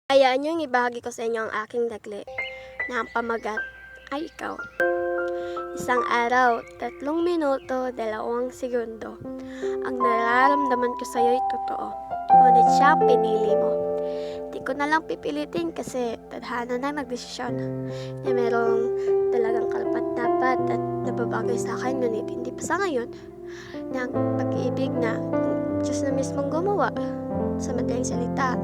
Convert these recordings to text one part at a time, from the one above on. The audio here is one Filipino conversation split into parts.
Hayaan niyong ibahagi ko sa inyo ang aking dagli na ang pamagat ay ikaw. Isang araw, 3 minuto, 2 segundo. Ang nararamdaman ko sa iyo ay totoo. Ngunit siya ang pinili mo. Di ko na lang pipilitin kasi tadhana na nagdesisyon na merong talagang karapat-dapat at nababagay sa akin, ngunit hindi pa sa ngayon ng pag-ibig na ng Diyos na mismong gumawa. Sa madaling salita,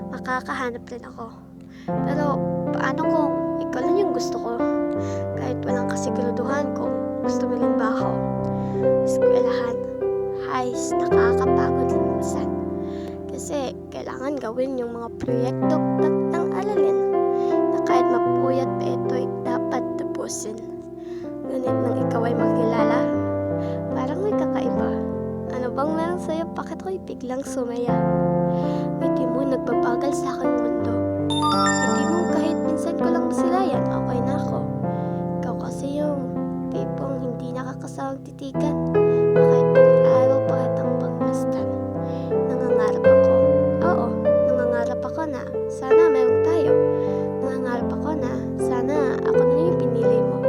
makakahanap rin ako. Pero paano kung ikaw lang yung gusto ko? Kahit walang kasiguraduhan kung gusto mo rin ba ako? Eskwelahan, hays, nakakapagod minsan. Kasi kailangan gawin yung mga proyekto at ng alalin na kahit mapuyat pa ito'y dapat tapusin. Ngunit nang ikaw ay makilala, parang may kakaiba. Ano bang meron sa'yo? Bakit ako'y biglang sumaya? Hindi mo nagbabagal sa aking mundo. Hindi mo kahit minsan ko lang masilayan, okay na ako. Ikaw kasi yung tipong hindi nakakasawang titigan. Kahit buong araw pa kitang pagmasdan. Nangangarap ako. Oo, nangangarap ako na sana meron tayo. Nangangarap ako na sana ako na yung pinili mo.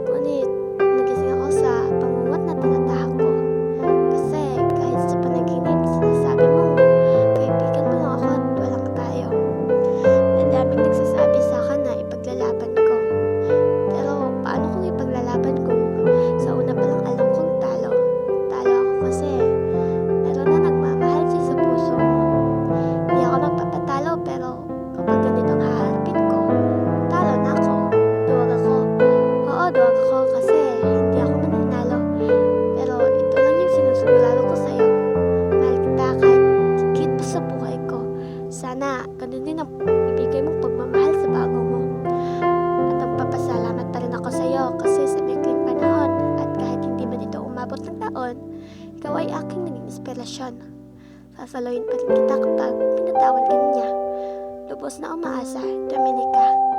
Ngunit nagising ako sa pangungot na tinatahak ko. Kasi kahit sa panaginip, sinasabi mo, kaibigan mo lang ako at walang tayo. Madaming nagsasabi sa akin na ipaglalaban ko. Pero paano kung ipaglalaban ko? Sa una pa lang alam kong talo. Talo ako kasi meron na nagmamahal sa puso mo. Hindi ako magpapatalo, pero kapag ganitong haharapin ko, talo na ako. Duwag ako. Oo, duwag ako kasi hindi ako mananalo. Pero ito lang yung sinusigurado ko sa'yo. Mahal kita kahit higit pa sa buhay ko. Sana ganun din ang ibigay mong pagmamahal sa bago mo. At magpapasalamat pa rin ako sa'yo kasi sa maikling panahon at kahit hindi man ito umabot ng taon, ikaw ay aking naging inspirasyon. Sasaluhin pa rin kita kapag pinatawan ka niya. Lubos na umaasa, Dominica.